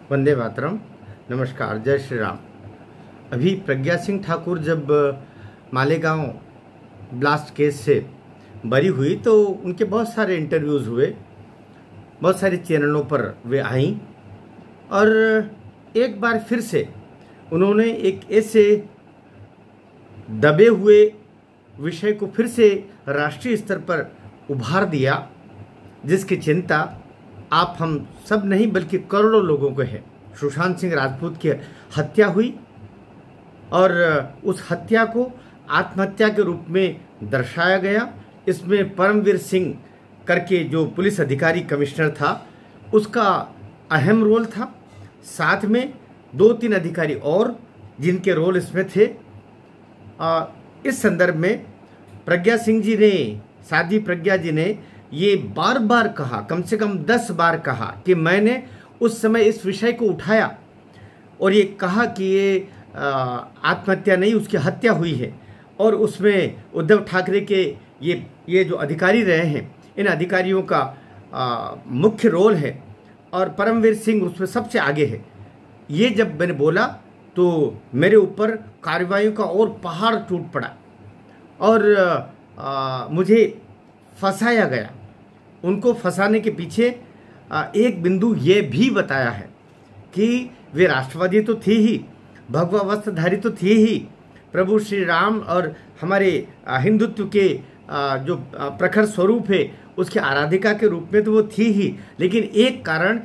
वंदे मातरम। नमस्कार, जय श्री राम। अभी प्रज्ञा सिंह ठाकुर जब मालेगांव ब्लास्ट केस से बरी हुई तो उनके बहुत सारे इंटरव्यूज़ हुए, बहुत सारे चैनलों पर वे आईं और एक बार फिर से उन्होंने एक ऐसे दबे हुए विषय को फिर से राष्ट्रीय स्तर पर उभार दिया जिसकी चिंता आप हम सब नहीं बल्कि करोड़ों लोगों को है। सुशांत सिंह राजपूत की हत्या हुई और उस हत्या को आत्महत्या के रूप में दर्शाया गया। इसमें परमवीर सिंह करके जो पुलिस अधिकारी कमिश्नर था उसका अहम रोल था, साथ में 2-3 अधिकारी और जिनके रोल इसमें थे। इस संदर्भ में प्रज्ञा सिंह जी ने, साध्वी प्रज्ञा जी ने ये बार बार कहा, कम से कम 10 बार कहा कि मैंने उस समय इस विषय को उठाया और ये कहा कि ये आत्महत्या नहीं, उसकी हत्या हुई है और उसमें उद्धव ठाकरे के ये जो अधिकारी रहे हैं, इन अधिकारियों का मुख्य रोल है और परमवीर सिंह उसमें सबसे आगे है। ये जब मैंने बोला तो मेरे ऊपर कार्रवाइयों का और पहाड़ टूट पड़ा और मुझे फंसाया गया। उनको फंसाने के पीछे एक बिंदु ये भी बताया है कि वे राष्ट्रवादी तो थी ही, भगवा वस्त्रधारी तो थी ही, प्रभु श्री राम और हमारे हिंदुत्व के जो प्रखर स्वरूप है उसके आराधिका के रूप में तो वो थी ही, लेकिन एक कारण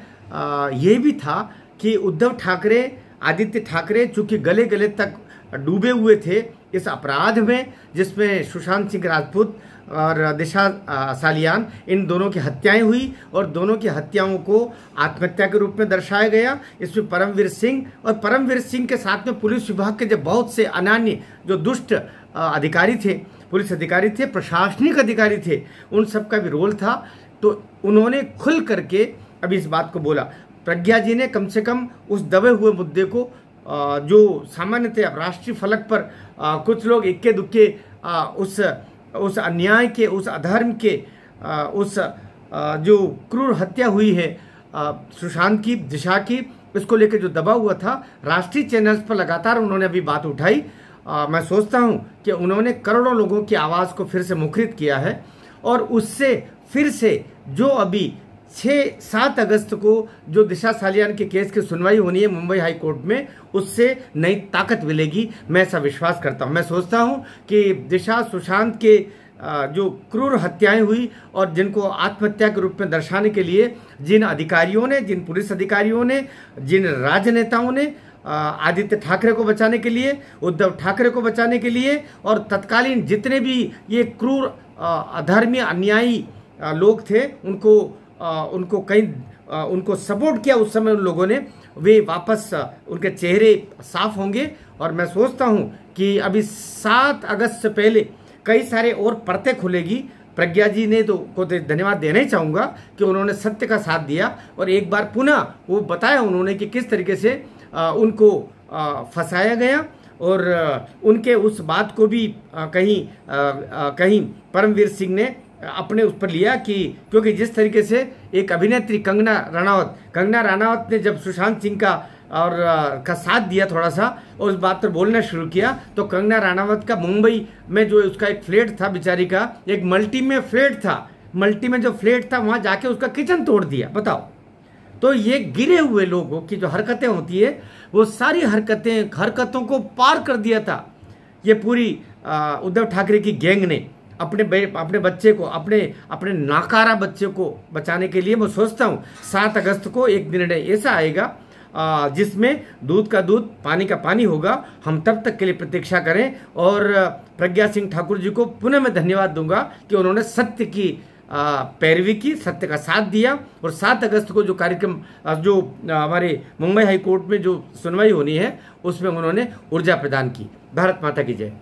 ये भी था कि उद्धव ठाकरे, आदित्य ठाकरे चूँकि गले गले तक डूबे हुए थे इस अपराध में जिसमें सुशांत सिंह राजपूत और दिशा सालियान, इन दोनों की हत्याएं हुई और दोनों की हत्याओं को आत्महत्या के रूप में दर्शाया गया। इसमें परमवीर सिंह के साथ में पुलिस विभाग के जो बहुत से अनान्य जो दुष्ट अधिकारी थे, पुलिस अधिकारी थे, प्रशासनिक अधिकारी थे, उन सब का भी रोल था। तो उन्होंने खुल करके अभी इस बात को बोला। प्रज्ञा जी ने कम से कम उस दबे हुए मुद्दे को जो सामान्यतः राष्ट्रीय फलक पर कुछ लोग इक्के दुक्के उस अन्याय के, उस अधर्म के, उस जो क्रूर हत्या हुई है सुशांत की, दिशा की, इसको लेकर जो दबा हुआ था, राष्ट्रीय चैनल्स पर लगातार उन्होंने अभी बात उठाई। मैं सोचता हूं कि उन्होंने करोड़ों लोगों की आवाज़ को फिर से मुखरित किया है और उससे फिर से जो अभी 6-7 अगस्त को जो दिशा सालियान के केस की सुनवाई होनी है मुंबई हाई कोर्ट में, उससे नई ताकत मिलेगी, मैं ऐसा विश्वास करता हूं। मैं सोचता हूं कि दिशा, सुशांत के जो क्रूर हत्याएं हुई और जिनको आत्महत्या के रूप में दर्शाने के लिए जिन अधिकारियों ने, जिन पुलिस अधिकारियों ने, जिन राजनेताओं ने आदित्य ठाकरे को बचाने के लिए, उद्धव ठाकरे को बचाने के लिए और तत्कालीन जितने भी ये क्रूर अधर्मी अन्यायी लोग थे उनको सपोर्ट किया उस समय उन लोगों ने, वे वापस उनके चेहरे साफ होंगे। और मैं सोचता हूं कि अभी 7 अगस्त से पहले कई सारे और परतें खुलेगी। प्रज्ञा जी ने को धन्यवाद देना ही चाहूँगा कि उन्होंने सत्य का साथ दिया और एक बार पुनः वो बताया उन्होंने कि किस तरीके से उनको फंसाया गया और उनके उस बात को भी कहीं परमवीर सिंह ने अपने उस पर लिया कि क्योंकि जिस तरीके से एक अभिनेत्री कंगना रनावत ने जब सुशांत सिंह का साथ दिया थोड़ा सा और उस बात पर बोलना शुरू किया तो कंगना रनावत का मुंबई में जो उसका एक फ्लैट था, बेचारी का एक मल्टी में जो फ्लैट था वहां जाके उसका किचन तोड़ दिया, बताओ। तो ये गिरे हुए लोगों की जो हरकतें होती है वो सारी हरकतों को पार कर दिया था ये पूरी उद्धव ठाकरे की गैंग ने अपने बच्चे को, अपने नाकारा बच्चे को बचाने के लिए। मैं सोचता हूँ 7 अगस्त को एक निर्णय ऐसा आएगा जिसमें दूध का दूध, पानी का पानी होगा। हम तब तक के लिए प्रतीक्षा करें और प्रज्ञा सिंह ठाकुर जी को पुनः मैं धन्यवाद दूंगा कि उन्होंने सत्य की पैरवी की, सत्य का साथ दिया और 7 अगस्त को जो कार्यक्रम, जो हमारे मुंबई हाई कोर्ट में जो सुनवाई होनी है उसमें उन्होंने ऊर्जा प्रदान की। भारत माता की जय।